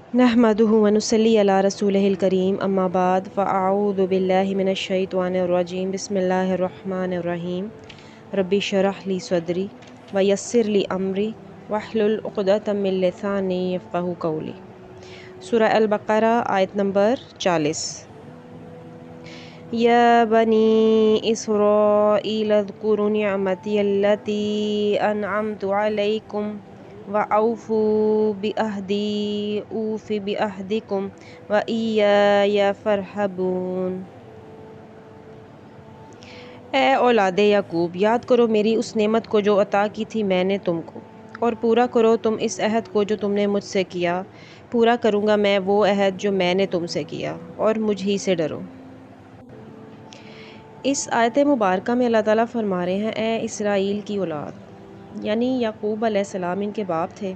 नहमदुहु व नुसल्ली अला रसूलिहिल करीम अम्मा बाद फ़अऊज़ु बिल्लाहि मिनश शैतानिर रजीम बिस्मिल्लाहिर रहमानिर रहीम रब्बि शरह ली सदरी व यस्सिर ली अमरी वहलुल उक़दतम मिन लिसानी यफ़क़हू क़ौली। सूरह अल-बक़रा आयत नंबर 40। या बनी इसराईल अज़्कुरू निअमती अल्लती अनअमतु अलैकुम व औफ़ू बिअहदी ऊफ़ि बिअहदिकुम व इय्याया फ़रहबून। ए औलादे याकूब, याद करो मेरी उस नेमत को जो अता की थी मैंने तुमको, और पूरा करो तुम इस अहद को जो तुमने मुझसे किया। पूरा करूँगा मैं वो अहद जो मैंने तुमसे किया, और मुझ ही से डरो। इस आयत मुबारका में अल्लाह ताला फरमा रहे हैं, ए इसराइल की औलाद, यानी याकूब अलैहिस्सलाम इनके बाप थे।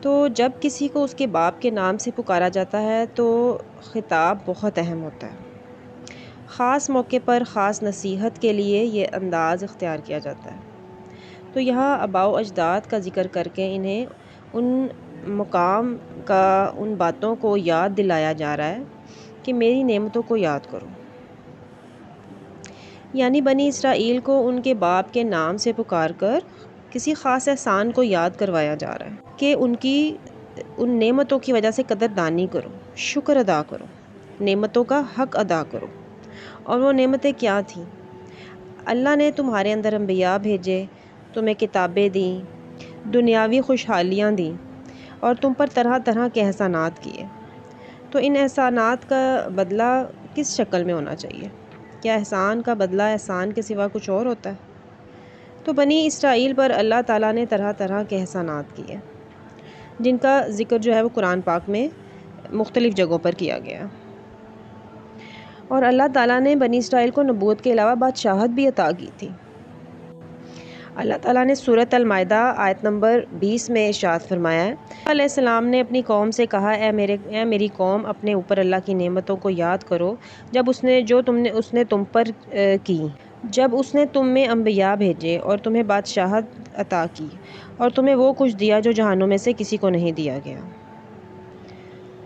तो जब किसी को उसके बाप के नाम से पुकारा जाता है तो ख़िताब बहुत अहम होता है। ख़ास मौके पर ख़ास नसीहत के लिए ये अंदाज़ इख्तियार किया जाता है। तो यहाँ आबाओ अजदाद का ज़िक्र करके इन्हें उन मुकाम का, उन बातों को याद दिलाया जा रहा है कि मेरी नेमतों को याद करो। यानी बनी इसराइल को उनके बाप के नाम से पुकार कर किसी ख़ास एहसान को याद करवाया जा रहा है कि उनकी उन नेमतों की वजह से कदरदानी करो, शुक्र अदा करो, नेमतों का हक़ अदा करो। और वो नेमतें क्या थीं? अल्लाह ने तुम्हारे अंदर अंबिया भेजे, तुम्हें किताबें दी, दुनियावी खुशहालियाँ दी, और तुम पर तरह तरह के एहसानात किए। तो इन एहसानात का बदला किस शक्ल में होना चाहिए? क्या एहसान का बदला एहसान के सिवा कुछ और होता है? तो बनी इसराइल पर अल्लाह ताला ने तरह तरह के एहसानात किए, जिनका ज़िक्र जो है वो कुरान पाक में मुख्तलिफ़ जगहों पर किया गया। और अल्लाह ताला ने बनी इसराइल को नबूवत के अलावा बादशाहत भी अता की थी। अल्लाह ताला ने सूरत अल-माइदा आयत नंबर 20 में इरशाद फरमाया है, अलैहिस्सलाम ने अपनी कौम से कहा, ए मेरी कौम, अपने ऊपर अल्लाह की नेमतों को याद करो जब उसने तुम पर की, जब उसने तुम में अंबिया भेजे और तुम्हें बादशाहत अता की और तुम्हें वो कुछ दिया जो जहानों में से किसी को नहीं दिया गया।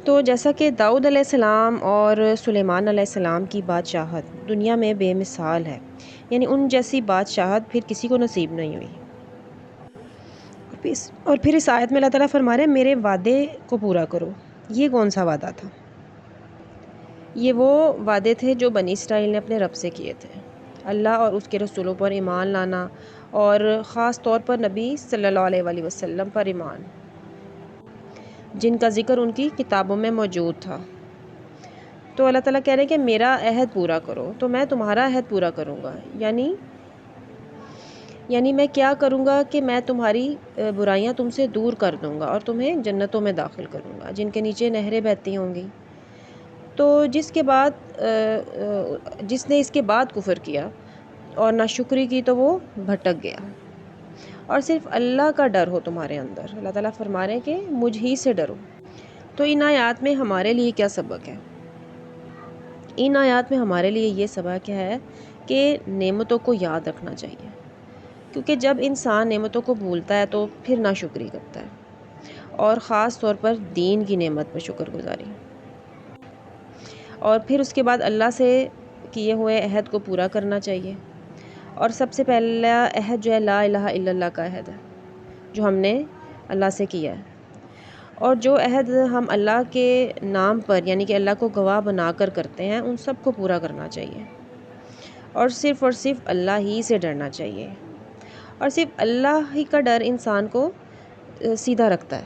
तो जैसा कि दाऊद अलैहिस्सलाम और सुलेमान अलैहिस्सलाम की बादशाहत दुनिया में बेमिसाल है, यानी उन जैसी बादशाहत फिर किसी को नसीब नहीं हुई। और फिर इस आयत में अल्लाह ताला फरमा रहे हैं, मेरे वादे को पूरा करो। ये कौन सा वादा था? ये वो वादे थे जो बनी इसराइल ने अपने रब से किए थे। अल्लाह और उसके रसूलों पर ईमान लाना, और ख़ास तौर पर नबी सल्लल्लाहु अलैहि वसल्लम पर ईमान, जिनका ज़िक्र उनकी किताबों में मौजूद था। तो अल्लाह ताला कह रहे हैं कि मेरा अहद पूरा करो, तो मैं तुम्हारा अहद पूरा करूँगा। यानी मैं क्या करूँगा कि मैं तुम्हारी बुराइयाँ तुमसे दूर कर दूँगा और तुम्हें जन्नतों में दाखिल करूँगा, जिनके नीचे नहरें बहती होंगी। तो जिसने इसके बाद कुफ्र किया और नाशुक्री की तो वो भटक गया। और सिर्फ अल्लाह का डर हो तुम्हारे अंदर। अल्लाह ताला फरमा रहे हैं कि मुझ ही से डरो। तो इन आयात में हमारे लिए क्या सबक है? इन आयात में हमारे लिए ये सबक है कि नेमतों को याद रखना चाहिए, क्योंकि जब इंसान नेमतों को भूलता है तो फिर नाशुक्री करता है, और ख़ास तौर पर दीन की नेमत पर शुक्रगुजारी। और फिर उसके बाद अल्लाह से किए हुए अहद को पूरा करना चाहिए। और सबसे पहला अहद जो है ला इलाहा इल्लल्लाह का अहद है, जो हमने अल्लाह से किया है। और जो अहद हम अल्लाह के नाम पर, यानी कि अल्लाह को गवाह बनाकर करते हैं, उन सब को पूरा करना चाहिए। और सिर्फ़ अल्लाह ही से डरना चाहिए। और सिर्फ अल्लाह ही का डर इंसान को सीधा रखता है।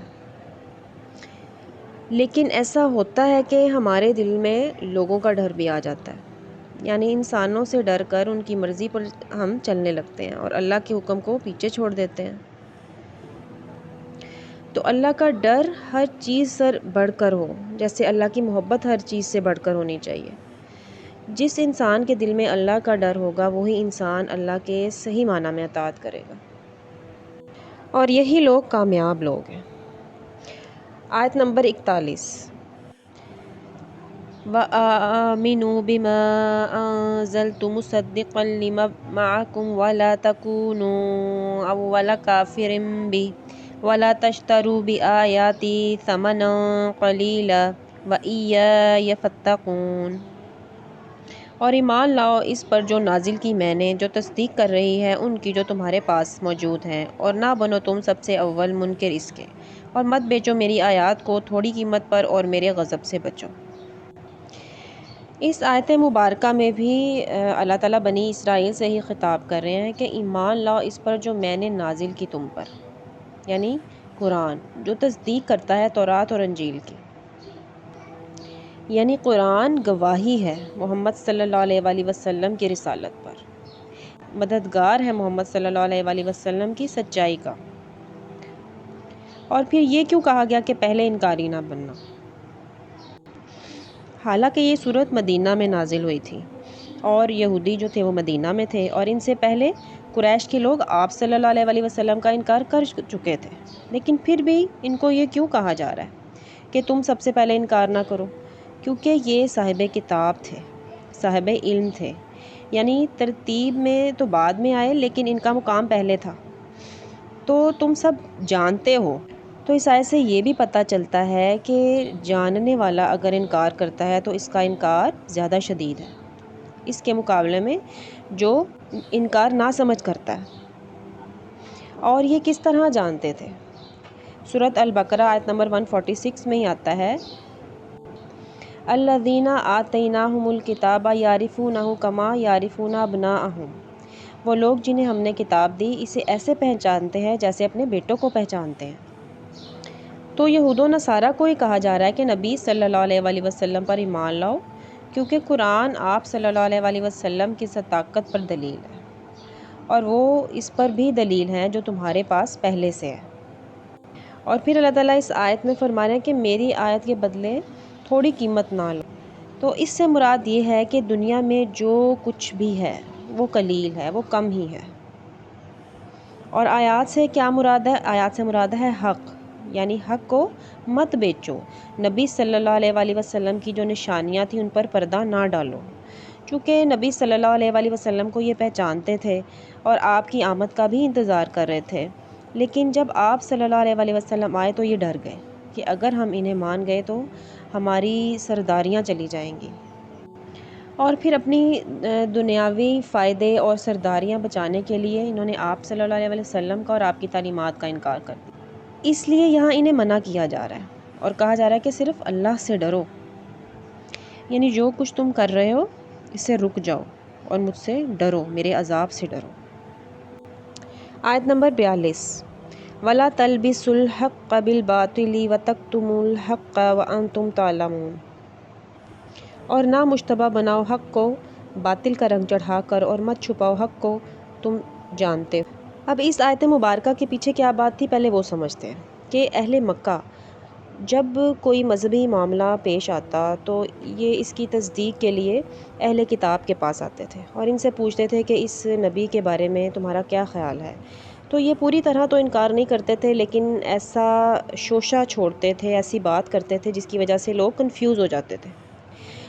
लेकिन ऐसा होता है कि हमारे दिल में लोगों का डर भी आ जाता है, यानी इंसानों से डर कर उनकी मर्ज़ी पर हम चलने लगते हैं और अल्लाह के हुक्म को पीछे छोड़ देते हैं। तो अल्लाह का डर हर चीज़ से बढ़कर हो, जैसे अल्लाह की मोहब्बत हर चीज़ से बढ़कर होनी चाहिए। जिस इंसान के दिल में अल्लाह का डर होगा वही इंसान अल्लाह के सही माना में अताअत करेगा, और यही लोग कामयाब लोग हैं। आयत नंबर 41, व आमिनू बिमा अंज़लतु मुसद्दिक़न लिमा मअकुम वला तकूनू अव्वला काफ़िरिन बि وَلَا تَشْتَرُوا بِآيَاتِي ثَمَنًا قَلِيلًا وَإِيَّايَ فَاتَّقُونِ۔ اور ایمان لاؤ اس پر جو نازل کی میں نے، جو تصدیق کر رہی ہے ان کی جو تمہارے پاس موجود ہیں، اور نہ بنو تم سب سے اول منکر اس کے، اور مت بیچو میری آیات کو تھوڑی قیمت پر، اور میرے غضب سے بچو۔ اس آیت مبارکہ میں بھی اللہ تعالیٰ بنی اسرائیل سے ہی خطاب کر رہے ہیں کہ ایمان لاؤ اس پر جو میں نے نازل کی تم پر، یعنی قرآن جو تصدیق کرتا ہے تورات اور انجیل کی، یعنی قرآن گواہی ہے محمد صلی اللہ علیہ وآلہ وسلم کی رسالت پر، مددگار ہے محمد صلی اللہ علیہ وآلہ وسلم کی سچائی کا۔ اور پھر یہ کیوں کہا گیا کہ پہلے انکاری نہ بننا؟ حالانکہ یہ صورت مدینہ میں نازل ہوئی تھی، اور یہودی جو تھے وہ مدینہ میں تھے، اور ان سے پہلے قریش کے لوگ آپ صلی اللہ علیہ وآلہ وسلم کا انکار کر چکے تھے، لیکن پھر بھی ان کو یہ کیوں کہا جا رہا ہے کہ تم سب سے پہلے انکار نہ کرو؟ کیونکہ یہ صاحب کتاب تھے، صاحب علم تھے، یعنی ترتیب میں تو بعد میں آئے لیکن ان کا مقام پہلے تھا، تو تم سب جانتے ہو۔ تو اس آیت سے یہ بھی پتہ چلتا ہے کہ جاننے والا اگر انکار کرتا ہے تو اس کا انکار زیادہ شدید ہے اس کے مقابلے میں جو انکار نہ سمجھ کرتا ہے۔ اور یہ کس طرح جانتے تھے؟ سورۃ البقرہ آیت نمبر 146 میں ہی آتا ہے، الذین آتیناہم الکتاب یعرفونہ کما یعرفون ابناءہم، وہ لوگ جنہیں ہم نے کتاب دی اسے ایسے پہچانتے ہیں جیسے اپنے بیٹوں کو پہچانتے ہیں۔ تو یہود و نصارہ کو ہی کہا جا رہا ہے کہ نبی صلی اللہ علیہ وآلہ وسلم پر ایمان لاؤ، کیونکہ قرآن آپ صلی اللہ علیہ وآلہ وسلم کی صداقت پر دلیل ہے، اور وہ اس پر بھی دلیل ہیں جو تمہارے پاس پہلے سے ہے۔ اور پھر اللہ تعالیٰ اس آیت میں فرما رہے ہیں کہ میری آیت کے بدلے تھوڑی قیمت نہ لو۔ تو اس سے مراد یہ ہے کہ دنیا میں جو کچھ بھی ہے وہ قلیل ہے، وہ کم ہی ہے۔ اور آیات سے کیا مراد ہے؟ آیات سے مراد ہے حق، یعنی حق کو مت بیچو، نبی صلی اللہ علیہ وآلہ وسلم کی جو نشانیاں تھیں ان پر پردہ نہ ڈالو، چونکہ نبی صلی اللہ علیہ وآلہ وسلم کو یہ پہچانتے تھے اور آپ کی آمد کا بھی انتظار کر رہے تھے، لیکن جب آپ صلی اللہ علیہ وآلہ وسلم آئے تو یہ ڈر گئے کہ اگر ہم انہیں مان گئے تو ہماری سرداریاں چلی جائیں گی، اور پھر اپنی دنیاوی فائدے اور سرداریاں بچانے کے لیے انہوں نے آپ صلی اللہ علیہ وسلم کا اور آپ کی تعلیمات کا انکار کر دیا۔ اس لیے یہاں انہیں منع کیا جا رہا ہے اور کہا جا رہا ہے کہ صرف اللہ سے ڈرو، یعنی جو کچھ تم کر رہے ہو اس سے رک جاؤ اور مجھ سے ڈرو، میرے عذاب سے ڈرو۔ آیت نمبر 42، وَلَا تَلْبِسُوا الْحَقَّ بِالْبَاطِلِ وَتَكْتُمُوا الْحَقَّ وَأَنْتُمْ تَعْلَمُونَ، اور نہ مشتبہ بناؤ حق کو باطل کا رنگ چڑھا کر، اور مت چھپاؤ حق کو تم جانتے ہو۔ اب اس آیت مبارکہ کے پیچھے کیا بات تھی پہلے وہ سمجھتے ہیں کہ اہل مکہ جب کوئی مذہبی معاملہ پیش آتا تو یہ اس کی تصدیق کے لیے اہل کتاب کے پاس آتے تھے اور ان سے پوچھتے تھے کہ اس نبی کے بارے میں تمہارا کیا خیال ہے۔ تو یہ پوری طرح تو انکار نہیں کرتے تھے، لیکن ایسا شوشہ چھوڑتے تھے، ایسی بات کرتے تھے جس کی وجہ سے لوگ کنفیوز ہو جاتے تھے۔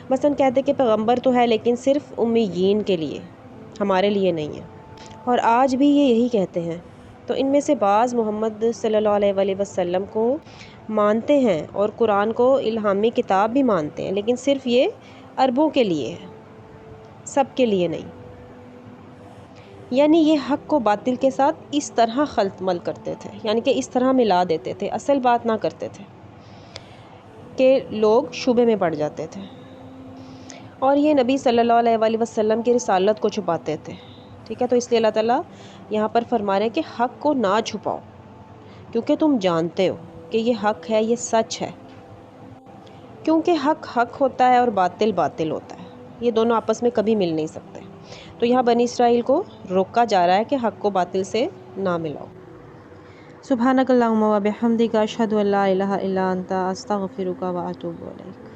مثلا کہتے کہ پیغمبر تو ہے لیکن صرف امیین کے لیے، ہمارے لیے نہیں ہے، اور آج بھی یہ یہی کہتے ہیں۔ تو ان میں سے بعض محمد صلی اللہ علیہ وآلہ وسلم کو مانتے ہیں اور قرآن کو الہامی کتاب بھی مانتے ہیں، لیکن صرف یہ عربوں کے لیے ہے، سب کے لیے نہیں۔ یعنی یہ حق کو باطل کے ساتھ اس طرح خلط مل کرتے تھے، یعنی کہ اس طرح ملا دیتے تھے، اصل بات نہ کرتے تھے کہ لوگ شبہ میں پڑ جاتے تھے، اور یہ نبی صلی اللہ علیہ وآلہ وسلم کی رسالت کو چھپاتے تھے۔ ٹھیک ہے، تو اس لیے اللہ تعالیٰ یہاں پر فرما رہے ہیں کہ حق کو نہ چھپاؤ، کیونکہ تم جانتے ہو کہ یہ حق ہے، یہ سچ ہے، کیونکہ حق حق ہوتا ہے اور باطل باطل ہوتا ہے، یہ دونوں آپس میں کبھی مل نہیں سکتے۔ تو یہاں بنی اسرائیل کو روکا جا رہا ہے کہ حق کو باطل سے نہ ملاؤ۔ سبحانک اللہم و بحمدک، اشہد ان لا الہ الا انت، استغفرک و اتوب الیک۔